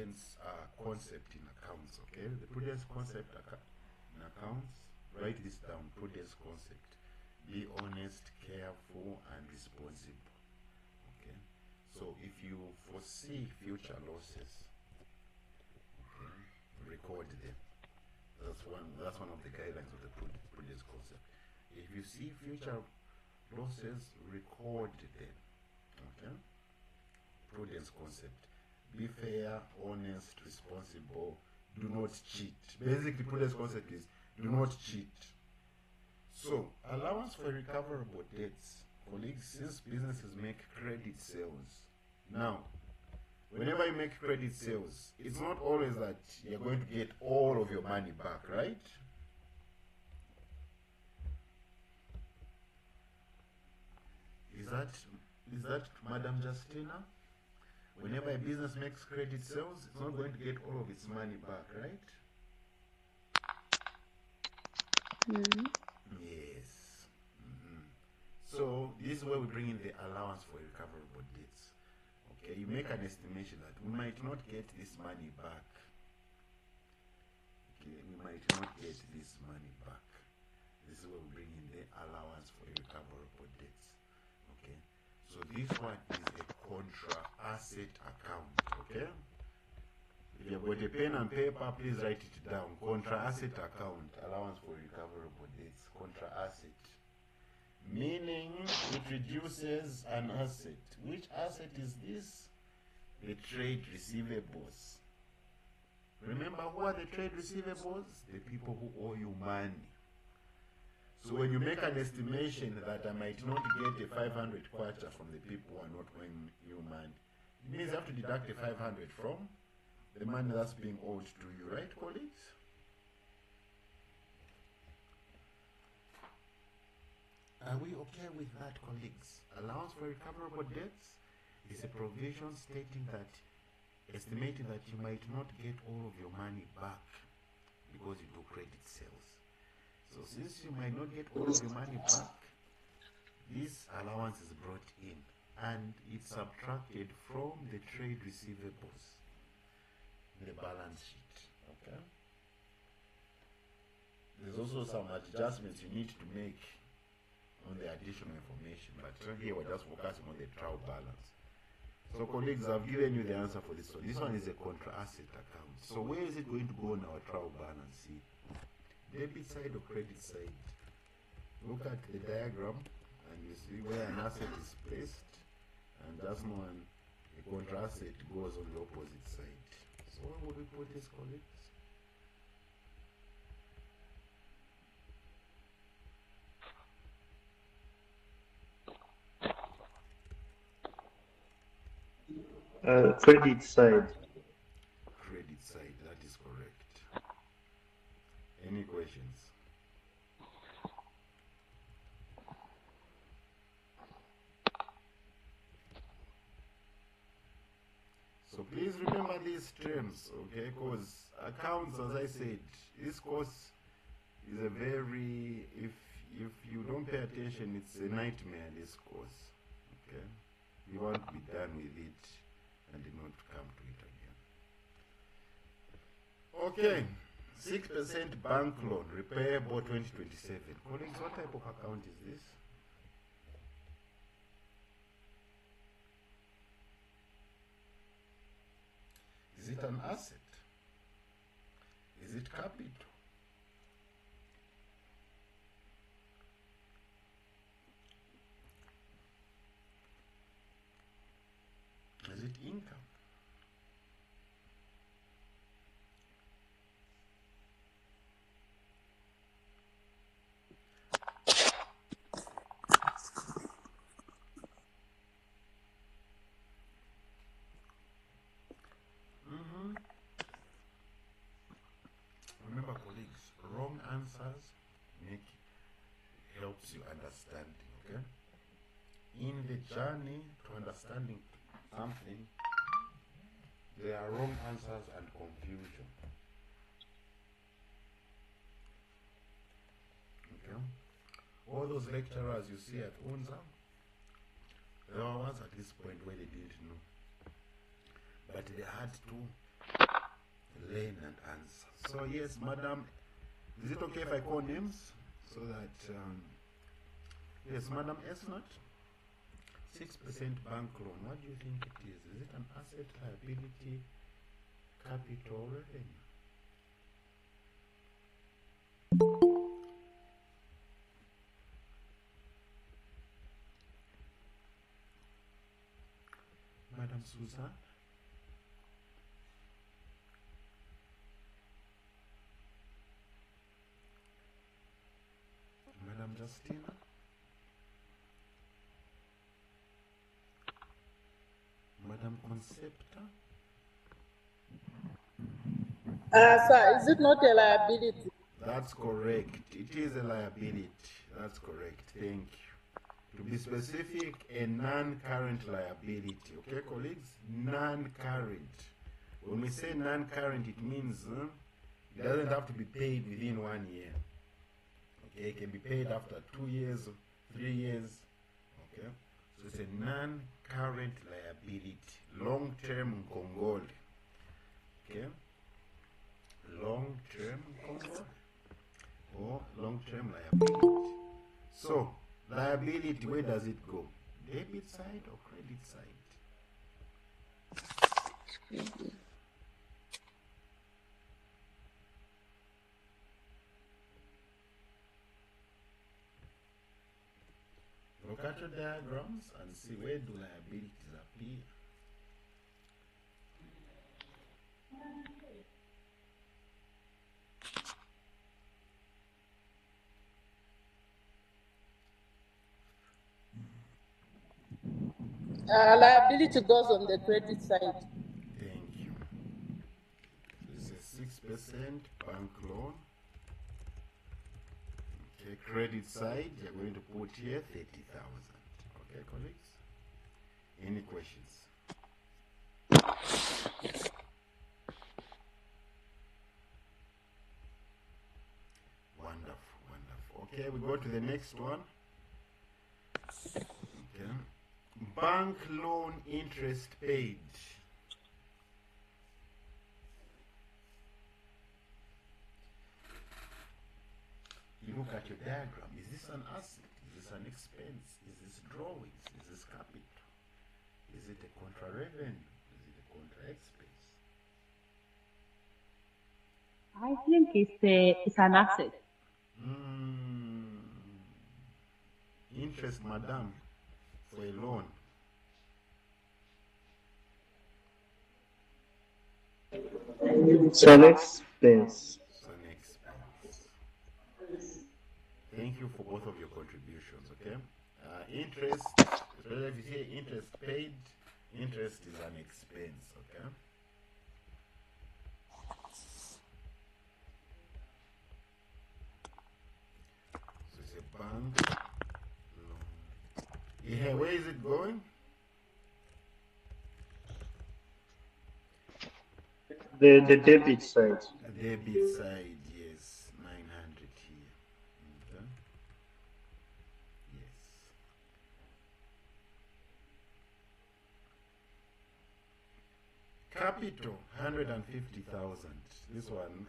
prudence concept in accounts, okay? The prudence concept in accounts, write this down, prudence concept. Be honest, careful, and responsible, okay? So if you foresee future losses, okay, record them. That's one of the guidelines of the prudence concept. If you see future losses, record them, okay? Prudence concept. Be fair, honest, responsible, do not cheat. Basically, prudence concept is do not cheat. So, allowance for recoverable debts. Colleagues, since businesses make credit sales, now, whenever you make credit sales, it's not always that you're going to get all of your money back, right? Is that Madam Justina? Whenever a business makes credit sales, it's not going to get all of its money back, right? Mm-hmm. Yes. So this is where we bring in the allowance for recoverable debts. Okay, you make an estimation that we might not get this money back. Okay, we might not get this money back. This is where we bring in the allowance for recoverable debts. Okay, so this one is a contra asset account. Okay, if you've got a pen and paper, please write it down. Contra asset account, allowance for recoverable debts. Contra asset, meaning it reduces an asset. Which asset is this? The trade receivables. Remember, who are the trade receivables? The people who owe you money. So when you make an estimation that I might not get a 500 kwacha from the people who are not owing you money, it means you have to deduct a 500 from the money that's being owed to you, right, colleagues? Are we okay with that, colleagues? Allowance for recoverable debts is a provision stating that, estimating that you might not get all of your money back because you do credit sales. So since you might not get all of your money back, this allowance is brought in and it's subtracted from the trade receivables in the balance sheet. Okay. There's also some adjustments you need to make on the additional information, but here we're just focusing on the trial balance. So colleagues, I've given you the answer for this one. This one is a contra asset account. So where is it going to go on our trial balance? See, debit side or credit side? Look at the diagram and you see where an asset is placed, and just know a contra asset goes on the opposite side. So where would we put this, colleagues? Credit side. Credit side, that is correct. Any questions? So please remember these terms, okay? Because accounts, as I said, this course is a very, if you don't pay attention, it's a nightmare, this course, okay? You want to be done with it and not come to it again. Okay, 6% bank loan, repayable 2027. Colleagues, what type of account is this? Is it an asset? Is it capital? Is it income? Remember, colleagues, wrong answers helps you understanding, okay? In the journey to understanding something, there are wrong answers and confusion. Okay? All those lecturers you see at UNZA, there were ones at this point where they didn't know. But they had to explain and answer. So yes, madam, is it okay if I call names so that yes, madam Esnot, 6% bank loan. What do you think it is? Is it an asset, liability, capital, revenue? Madam Susan? Madam Justina? Madam Concepta? Sir, is it not a liability? That's correct. It is a liability. That's correct. Thank you. To be specific, a non-current liability. Okay, colleagues? Non-current. When we say non-current, it means it doesn't have to be paid within 1 year. Okay, it can be paid after 2 years, 3 years. Okay, so it's a non-current liability. Long-term Ngongole. Okay, long-term Ngongole or long-term liability. So, liability, where does it go? Debit side or credit side? Look at your diagrams and see where do liabilities appear. Liability goes on the credit side. Thank you. This is 6% bank loan. Okay, credit side, you're going to put here 30,000. Okay, colleagues? Any questions? Wonderful, wonderful. Okay, we go to the next one. Okay. Bank loan interest paid. You look at your diagram. Is this an asset? Is this an expense? Is this drawings? Is this capital? Is it a contra revenue? Is it a contra expense? I think it's an asset. Interest, madam, for a loan. It's an expense. It's an expense. Thank you for both of your contributions, okay? Interest, especially if you say interest paid, interest is an expense, okay? So it's a bank loan. Yeah, where is it going? The debit side. The debit side, yes, 900 here. Okay. Yes. Capital, 150,000. This one.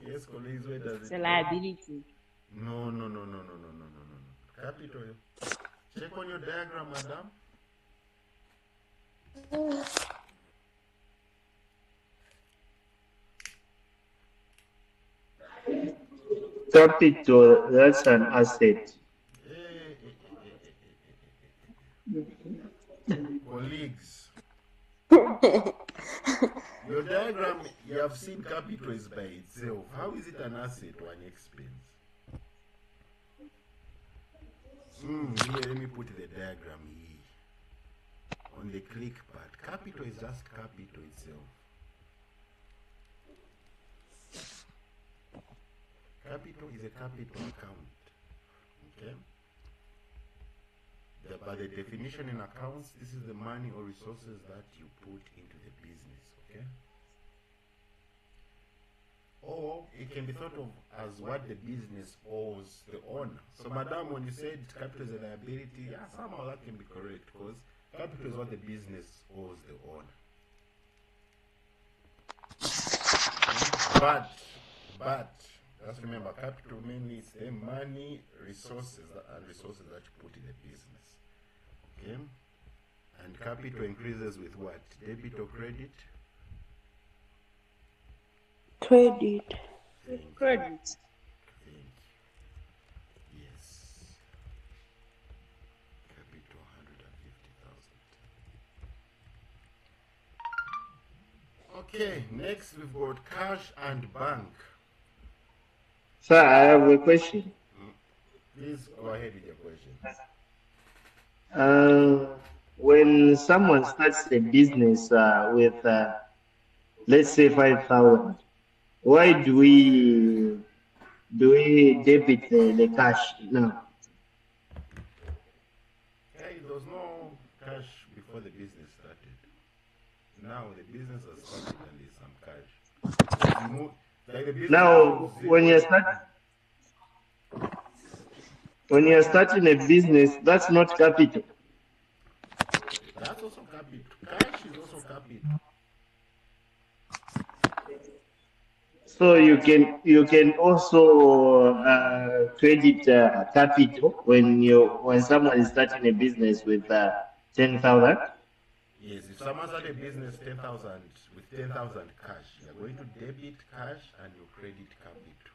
Yes, colleagues, where does It's it a go? liability. No. Capital. Check on your diagram, madam. Capital, that's an asset. Colleagues, your diagram, you have seen capital is by itself. How is it an asset or an expense? Here, let me put the diagram here. On the click part, capital is just capital itself. Capital is a capital account. Okay? By the definition in accounts, this is the money or resources that you put into the business. Okay? Or it can be thought of as what the business owes the owner. So, madam, when you said capital is a liability, yeah, somehow that can be correct because capital is what the business owes the owner. but just remember, capital mainly is the money, resources, and resources that you put in the business. Okay? And capital increases with what? Debit or credit? Credit. Thank you. Credit. Thank you. Yes. Capital 150,000. Okay, next we've got cash and bank. Sir, I have a question. Please go ahead with your question. When someone starts a business with, let's say, 5,000, why do we debit the cash now? Hey, there was no cash before the business started. Now the business has started and there's some cash. You move, like the business Now, moves when you're starting a business, that's not capital. that's also capital. Cash is also capital. So you can also credit capital when someone is starting a business with 10,000. Yes, if someone started a business 10,000 with 10,000 cash, you're going to debit cash and you credit capital.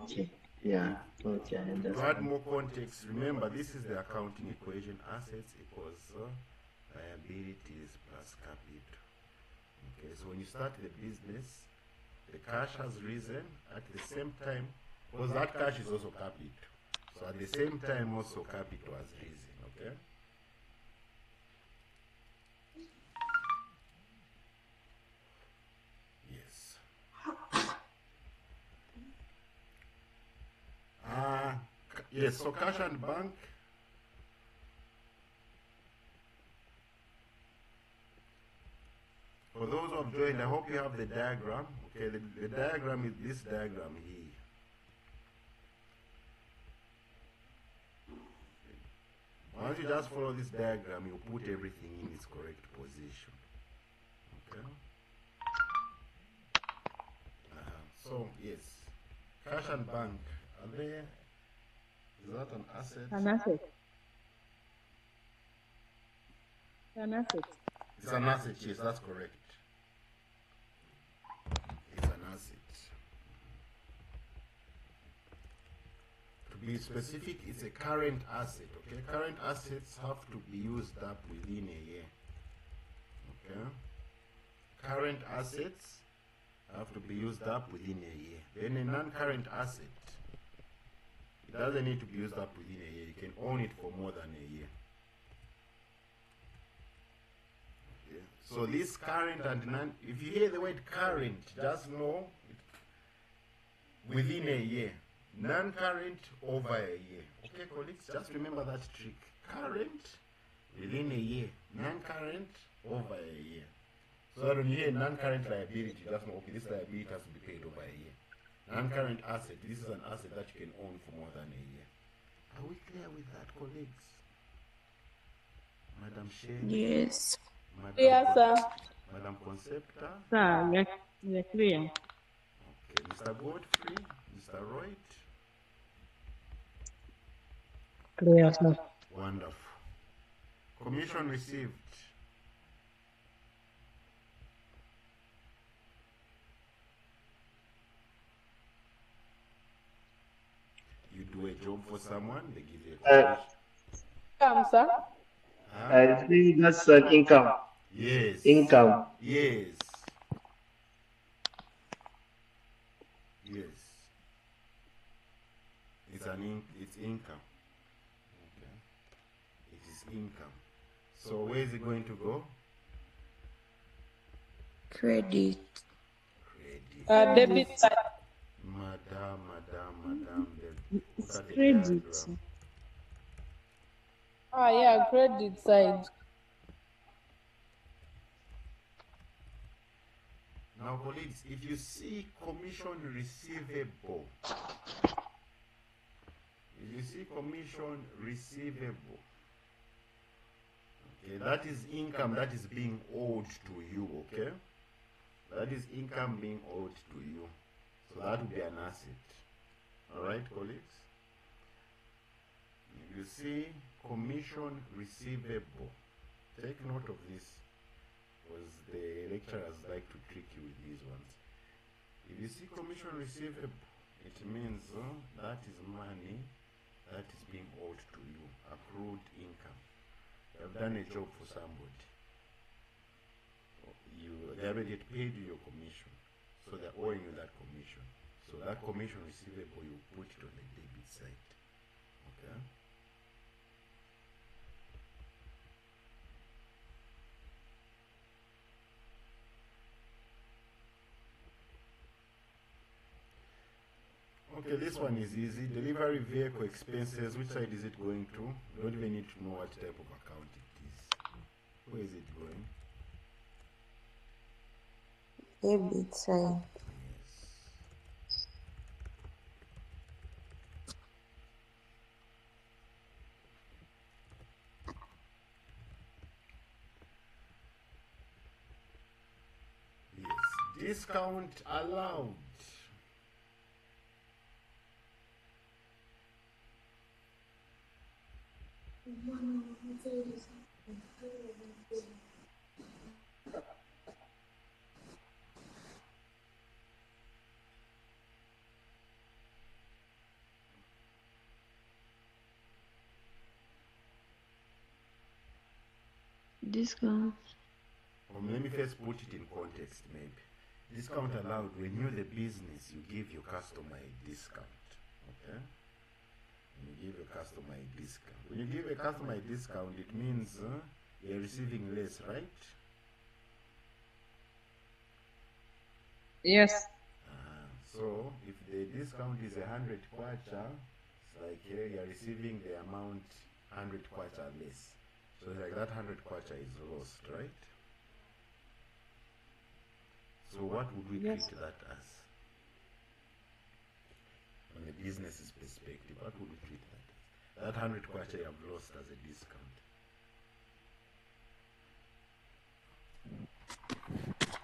Okay. Yeah. Okay. I To add understand. more context, remember this is the accounting equation: assets equals liabilities plus capital. Okay, so when you start the business, the cash has risen at the same time, because that cash is also capital. So at the same time, also capital has risen. Okay. Yes. Yes. So cash and bank. For those who have joined, I hope you have the diagram. Okay, the diagram is this diagram here. Once you just follow this diagram, you put everything in its correct position. Okay. So yes, cash and bank are there. Is that an asset? An asset. An asset. It's an asset. Yes, that's correct. It's an asset. To be specific, it's a current asset. Okay, current assets have to be used up within a year. Okay, current assets have to be used up within a year. Then a non-current asset, it doesn't need to be used up within a year. You can own it for more than a year. Okay. So this current and non, if you hear the word current, just know within a year. Non-current over a year. Okay, colleagues, just remember that trick. Current within a year. Non-current over a year. So that when you hear non-current liability, just know, okay, this liability has to be paid over a year. Non-current asset, this is an asset that you can own for more than a year. Are we clear with that, colleagues? Madam Shane? Yes. Madam, Yes, sir. Madam Concepta? Sir, we're clear. Okay, Mr. Godfrey? Mr. Royd? Clear, sir. Wonderful. Commission received. You do a job for someone, they give you a commission. Sir. Huh? I think that's an income. Yes. Income. Yes. Yes. It's income. Okay. It is income. So where is it going to go? Credit. Credit. Debit side. Madam. It's Look at the credit. diagram. Yeah, credit side. Now, colleagues, if you see commission receivable, okay, that is income that is being owed to you, okay? That is income being owed to you. So that would be an asset. Alright, colleagues? You see, commission receivable. Take note of this, because the lecturers like to trick you with these ones. If you see commission receivable, it means that is money that is being owed to you, accrued income. You have done a job for somebody. They already paid you your commission, so they're owing you that commission. So that commission receivable, you put it on the debit side. Okay? Okay, this one is easy. Delivery vehicle expenses. Which side is it going to? You don't even need to know what type of account it is. Where is it going? Debit side. Yes. Yes. Discount allowed. Discount. Let me first put it in context, maybe. Discount allowed, when you're the business, you give your customer a discount. Okay? When you give your customer a discount. When you give a customer a discount, it means you're receiving less, right? Yes. So, if the discount is 100 kwacha, it's like here you're receiving the amount 100 kwacha less. So it's like that 100 kwacha is lost, right? So what would we Yes. treat that as? From the business's perspective, what would we treat that as? That 100 kwacha you have lost as a discount.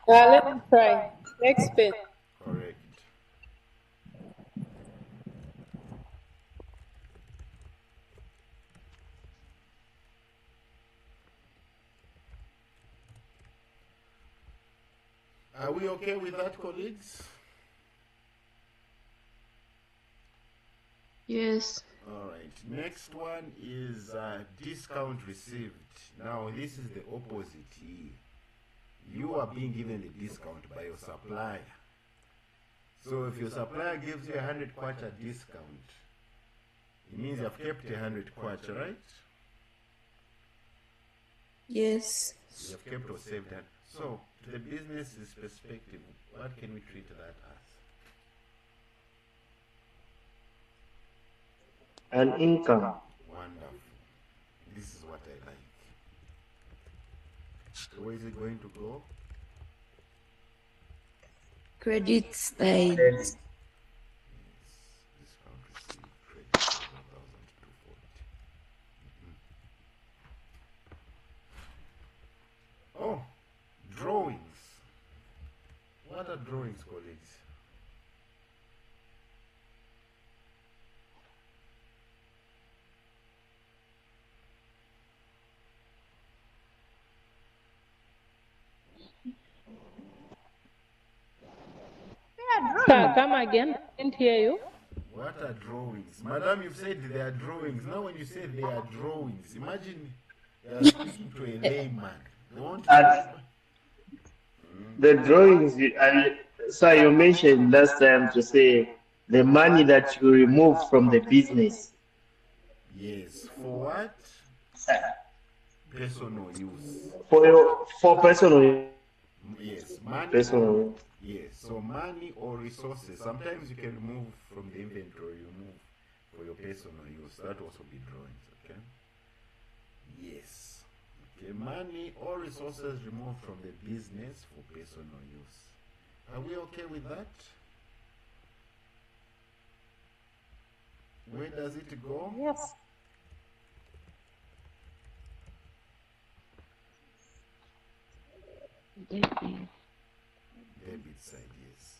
Let me try. Next page. Correct. Are we okay with that, colleagues? Yes. Alright, next one is discount received. Now, this is the opposite here. You are being given the discount by your supplier. So if your supplier gives you 100 kwacha discount, it means you've kept 100 kwacha, right? Yes. You've kept or saved that. So, to the business's perspective, what can we treat that as? An income. Wonderful. This is what I like. So where is it going to go? Credit side. Yes. Discount received, credit 7,240. Oh, drawings. What are drawings, colleagues? Sir, come again. I didn't hear you. What are drawings? Madam, you've said they are drawings. Now when you say they are drawings, imagine you are speaking to a layman. They want to And the drawings, sir, you mentioned last time to say the money that you remove from the business. Yes. For what? Personal use. For personal. Yes. Money. Personal. Yes. So money or resources. Sometimes you can remove from the inventory. You move for your personal use. That also be drawings. Okay. Yes. Okay. Money or resources removed from the business for personal use. Are we okay with that? Where does it go? Yes. Debit. debit side, yes.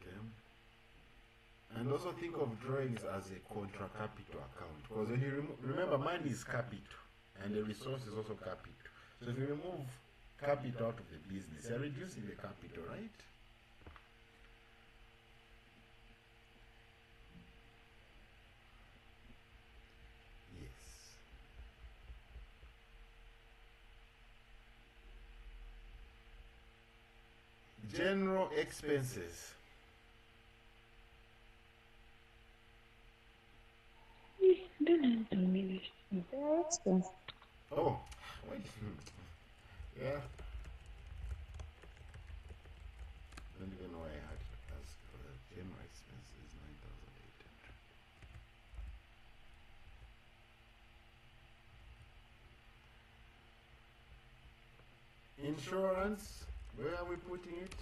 Okay. And also think of drawings as a contra capital account, because when you remember, money is capital and the resource is also capital. So if you remove capital out of the business, you're reducing the capital, right? Yes. General expenses. Oh, wait. Yeah. Don't even know why I had to ask for that. General expenses, 9,800. Insurance, where are we putting it?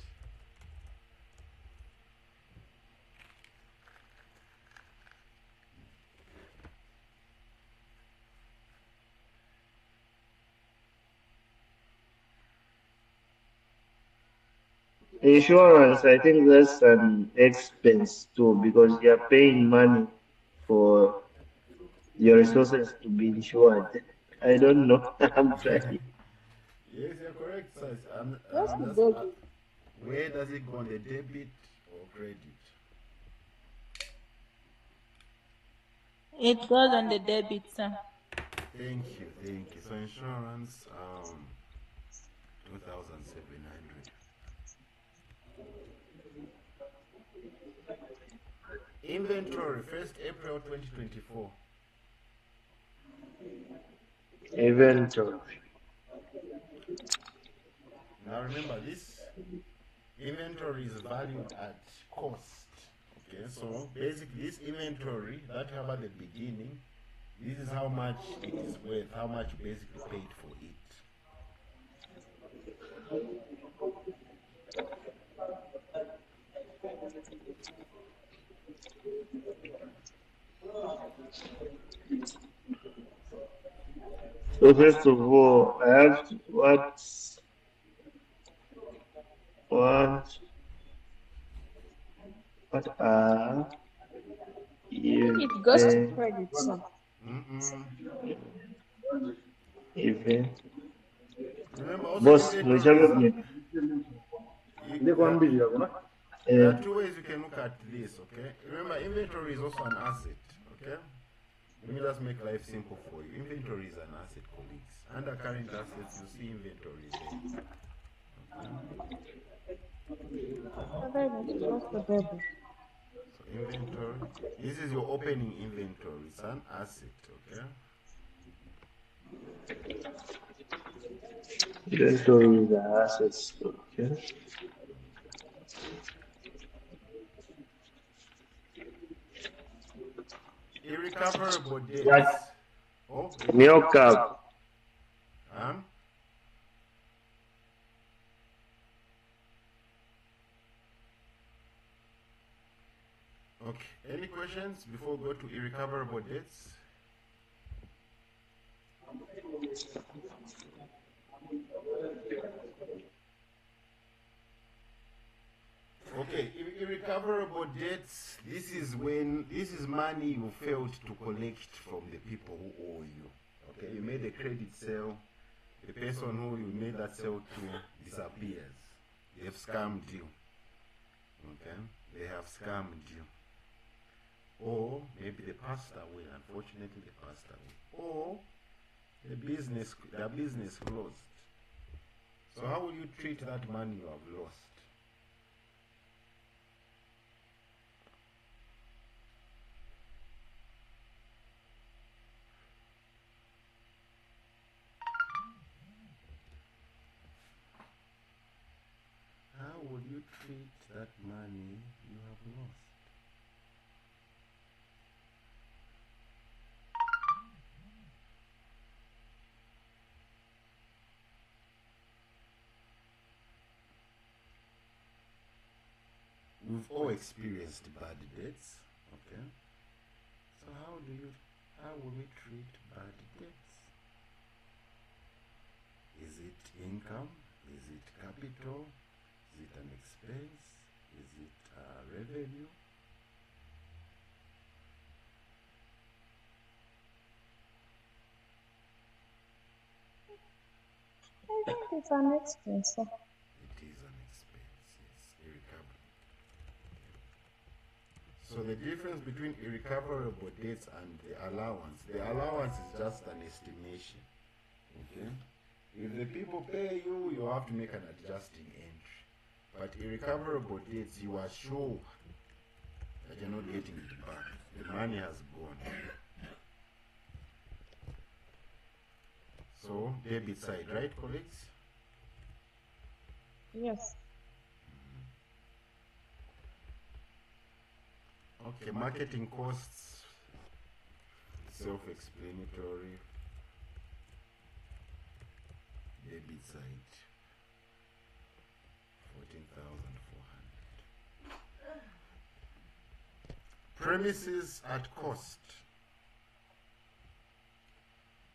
Insurance, I think that's an expense too because you're paying money for your resources to be insured. I don't know. I'm trying. Yes, you're correct, sir. What's the debit? Where does it go, on the debit or credit? It goes on the debit, sir. Thank you, thank you. So insurance, 2,700. Inventory, 1st April 2024. Inventory. Now remember, this inventory is valued at cost. Okay, so basically this inventory that you have at the beginning, this is how much it is worth, how much you basically paid for it. So first of all, I have to, what are It goes to event, credit, sir. event, Remember also boss, inventories. whichever one. There are two ways you can look at this, okay? Remember, inventory is also an asset, okay? Let me just make life simple for you. Inventory is an asset, colleagues. Under current assets, you see inventory there. Okay? So inventory, this is your opening inventory. It's an asset, okay? Inventory is the assets. Okay. Irrecoverable Like debts. Oh, milk cup. um, okay. Any questions before we go to irrecoverable debts? Okay, irrecoverable debts, this is money you failed to collect from the people who owe you. Okay, you made a credit sale, the person who you made that sale to disappears. They've scammed you. Okay, they have scammed you. Or maybe they passed away, unfortunately they passed away. Or their business closed. So how will you treat that money you have lost? How would you treat that money you have lost? We've all experienced bad debts, okay? So how will we treat bad debts? it income? Is it capital? Is it an expense? Is it revenue? I think it's an expense. It is an expense, yes, irrecoverable. So the difference between irrecoverable debts and the allowance is just an estimation. Okay? If the people pay you, you have to make an adjusting entry. But irrecoverable debts, you are sure that you're not getting it back. The money has gone. So, debit side, right, colleagues? Yes. Okay, marketing costs, self-explanatory. Debit side, 14,400. Premises at cost.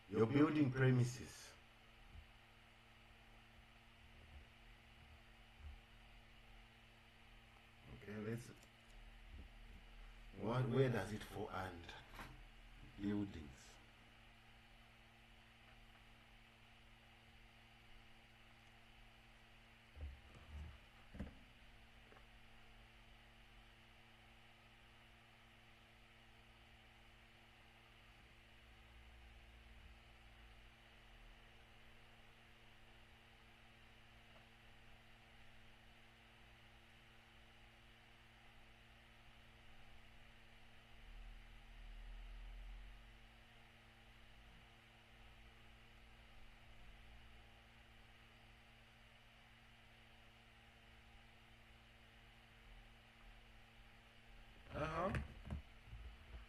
You're building premises. Okay, where does it fall under? Buildings.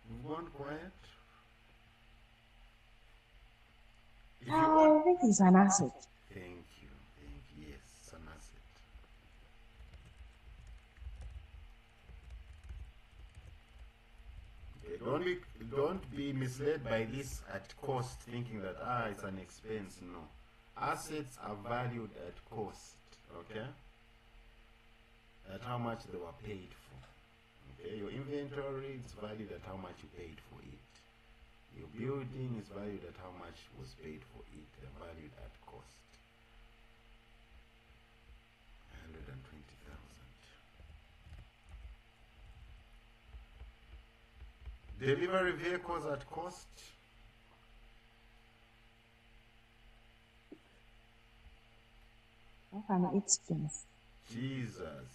We've gone quiet. If you I think it's an asset. Thank you. Yes, it's an asset. Okay, don't be misled by this at cost, thinking that it's an expense. No, assets are valued at cost. Okay, at how much they were paid for. Okay, your inventory is valued at how much you paid for it. Your building is valued at how much was paid for it. They're valued at cost. 120,000. Delivery vehicles at cost. That's an expense. Jesus.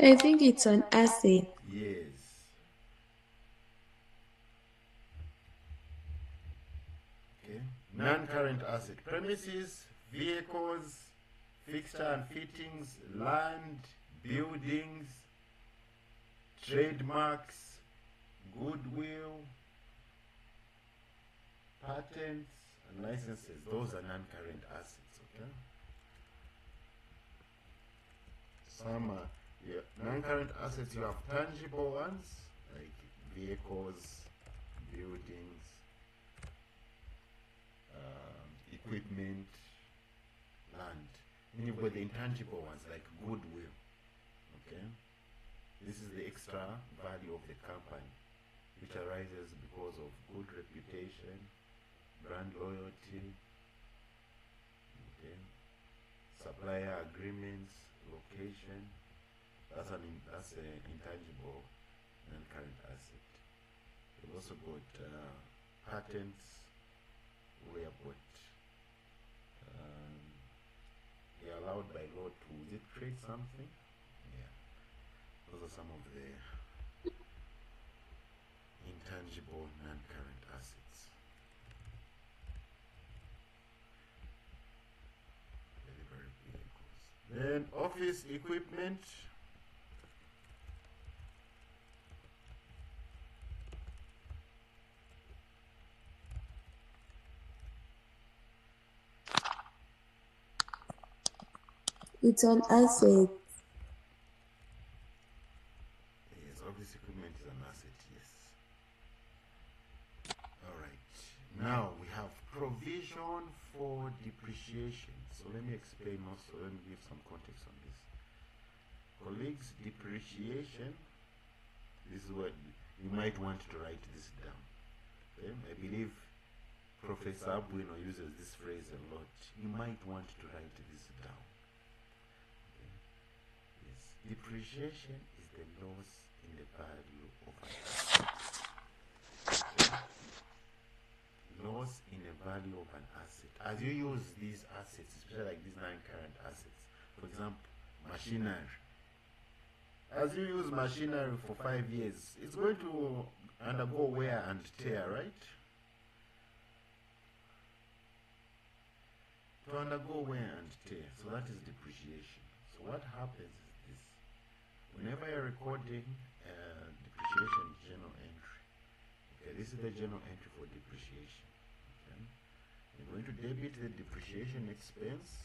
I think it's an asset. Yes. Okay. Non-current asset. Premises, vehicles, fixture and fittings, land, buildings, trademarks, goodwill, patents, and licenses. Those are non-current assets, okay? Some non-current assets, you have tangible ones, like vehicles, buildings, equipment, land. Then you've got the intangible ones, like goodwill, okay? This is the extra value of the company, which arises because of good reputation, brand loyalty, okay? Supplier agreements, location. That's an intangible non-current asset. We've also got patents. We have got you're allowed by law to create something. Yeah, those are some of the intangible non-current assets. Delivery vehicles. Then office equipment. It's an asset. Yes, office equipment is an asset, yes. Alright, now we have provision for depreciation. So let me explain also, let me give some context on this. Colleagues, depreciation, this is what you might want to write this down. Okay? I believe Professor Abuino uses this phrase a lot. You might want to write this down. Okay? Yes. Depreciation is the loss in the value of an asset. Okay? Loss in the value of an asset. As you use these assets, especially like these non-current assets, for example, machinery. As you use machinery for 5 years, it's going to undergo wear and tear, right? To undergo wear and tear, so that is depreciation. So what happens is this: whenever you're recording depreciation journal entry, okay, this is the journal entry for depreciation. Okay, you're going to debit the depreciation expense.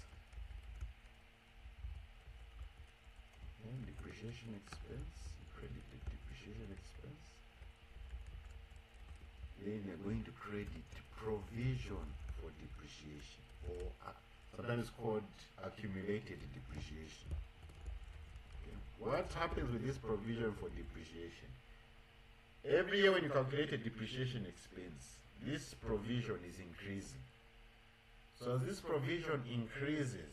Okay, depreciation expense, credit the depreciation expense. Then you're going to credit provision for depreciation, or sometimes called accumulated depreciation. Okay. What happens with this provision for depreciation? Every year when you calculate a depreciation expense, this provision is increasing. So as this provision increases,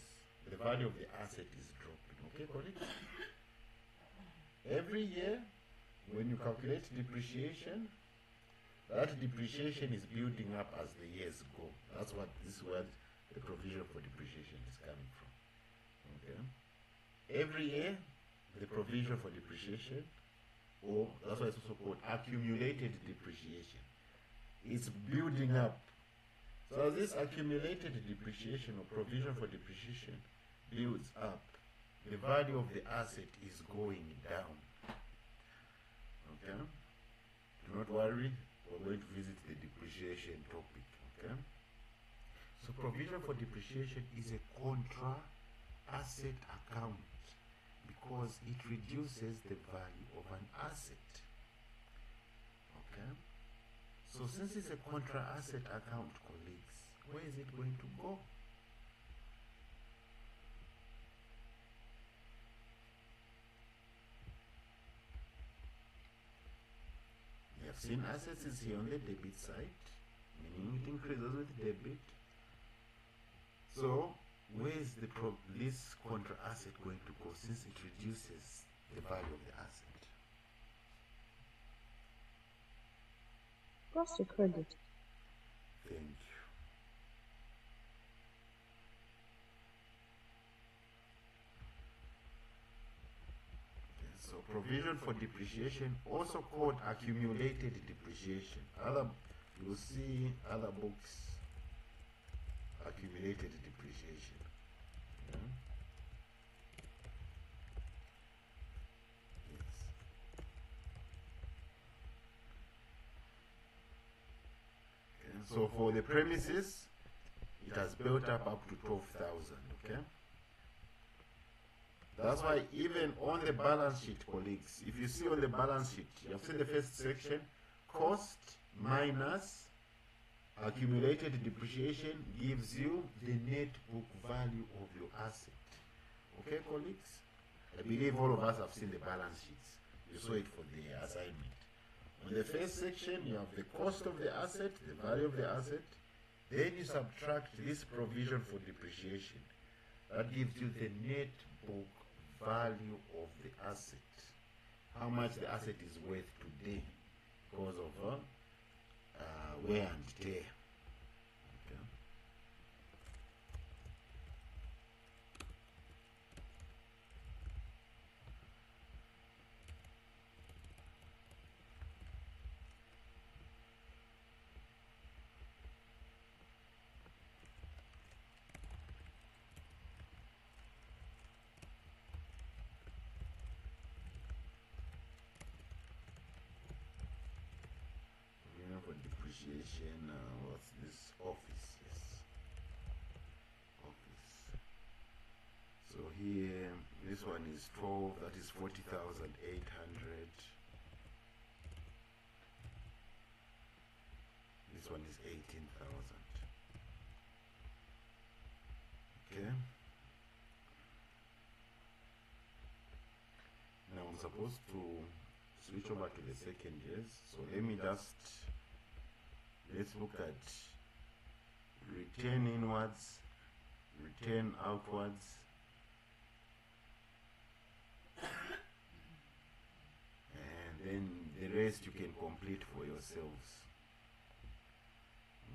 the value of the asset is dropping. Okay, colleagues? Every year when you calculate depreciation, that depreciation is building up as the years go. That's what this is where the provision for depreciation is coming from. Okay. Every year, the provision for depreciation, or that's why it's also called accumulated depreciation, is building up. So as this accumulated depreciation or provision for depreciation builds up, the value of the asset is going down. Okay. Do not worry. We're going to visit the depreciation topic, okay? So provision for depreciation is a contra asset account because it reduces the value of an asset, okay? So since it's a contra asset account, colleagues, where is it going to go? Seen assets is here on the debit side, meaning it increases with debit. So where is this contra asset going to go since it reduces the value of the asset? What's the credit? Thank you. So provision for depreciation, also called accumulated depreciation. You'll see other books, accumulated depreciation. Yeah. Yes. Okay. So for the premises, it has built up to 12,000. Okay. That's why even on the balance sheet, colleagues, if you see on the balance sheet, you have seen the first section, cost minus accumulated depreciation gives you the net book value of your asset. Okay, colleagues? I believe all of us have seen the balance sheets. You saw it for the assignment. On the first section, you have the cost of the asset, the value of the asset. Then you subtract this provision for depreciation. That gives you the net book value of the asset, how much the asset is worth today because of wear and tear. Okay. For depreciation, what's this? Office, yes. Office. So here, this one is 12, that is 40,800. this one is 18,000. Okay. Now I'm supposed to switch over to the second years. So let's look at return inwards, return outwards, and then the rest you can complete for yourselves.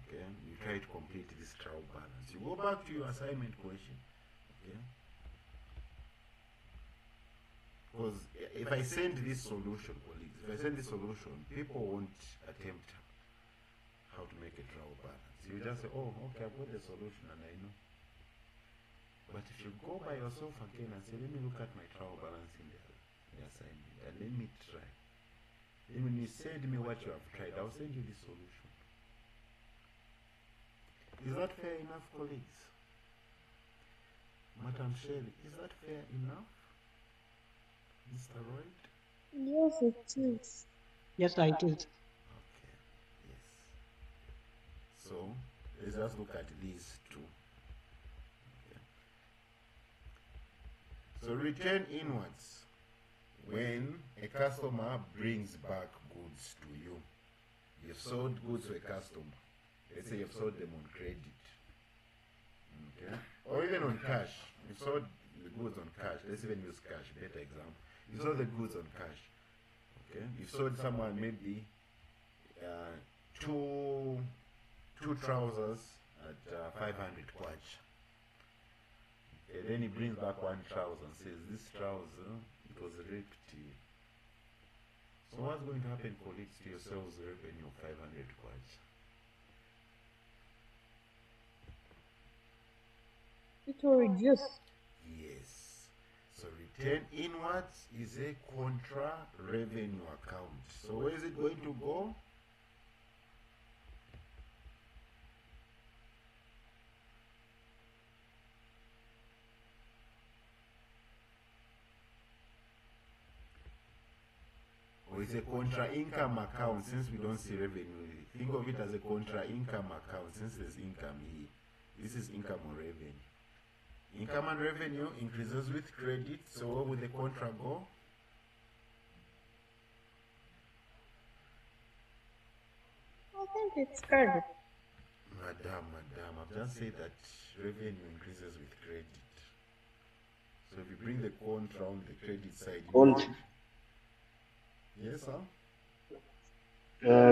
Okay, you try to complete this trial balance. You go back to your assignment question. Okay, because if I send this solution, colleagues, if I send this solution, people won't attempt how to make a trial balance. You just say, oh, okay, I've got the solution and I know. But if you go by yourself again and say, let me look at my trial balance in the assignment and let me try. Then when you send me what you have tried, I'll send you the solution. Is that fair enough, colleagues? Madam Shelley, is that fair enough? Mr. Royd? Yes, it is. Yes, I did. Okay, yes. So, let's just look at these two. Okay. So, return inwards. When a customer brings back goods to you, you've sold goods to a customer. Let's say you've sold them on credit. Okay? Or even on cash. You sold the goods on cash. Let's even use cash, better example. You sold the goods on cash. Okay? You sold someone maybe two trousers at 500 kwacha. Okay, then he brings back one trouser and says, this trouser, it was ripped. So what's going to happen, colleagues, to your sales revenue of 500 kwacha? It will reduce. Yes. So return inwards is a contra revenue account. So where is it going to go? Or it's a contra income account since we don't see revenue. Think of it as a contra income account since there's income here. This is income or revenue. Income and revenue increases with credit, so where will the contra go? I think it's credit. Madam, I've just said that revenue increases with credit. So if you bring the contra on the credit side, yes, sir?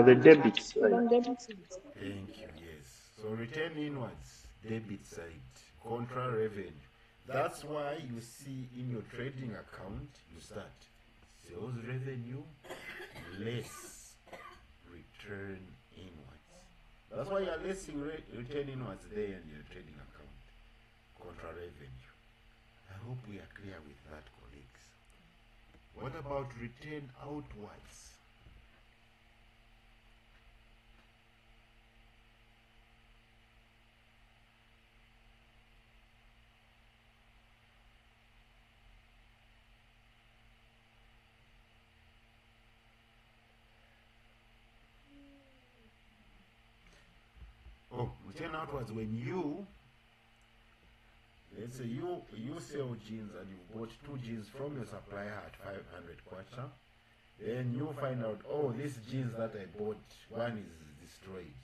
The debit side. On debit side. Thank you, yes. So return inwards, debit side, contra revenue. That's why you see in your trading account, you start sales revenue less return inwards. That's why you're lessing return inwards there in your trading account, contra revenue. I hope we are clear with that, colleagues. What about return outwards? Oh, return outwards when you, let's say you sell jeans and you bought 2 jeans from your supplier at 500 kwacha. Then you find out, oh, these jeans that I bought, one is destroyed.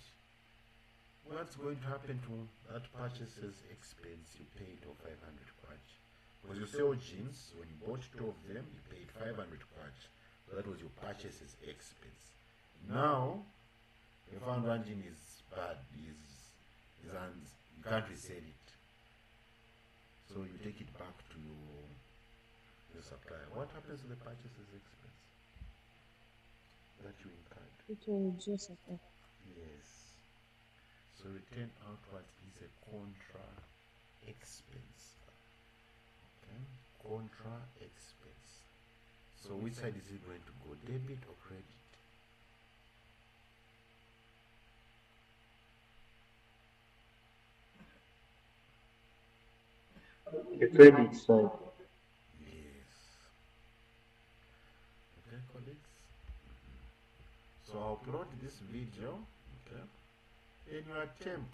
What's going to happen to that purchase's expense you paid of 500 kwacha? Because you sell jeans, when you bought 2 of them, you paid 500 kwacha. So that was your purchase's expense. Now, you found one jean is bad, and you can't resell it. So you take it back to your supplier. What happens to the purchase's expense that you incurred? It will reduce it. Yes. So return outwards is a contra expense. Okay? Contra expense. So which side is it going to go? Debit or credit? The credit side. Yes. Okay, colleagues. So I'll upload this video. Okay. in your attempt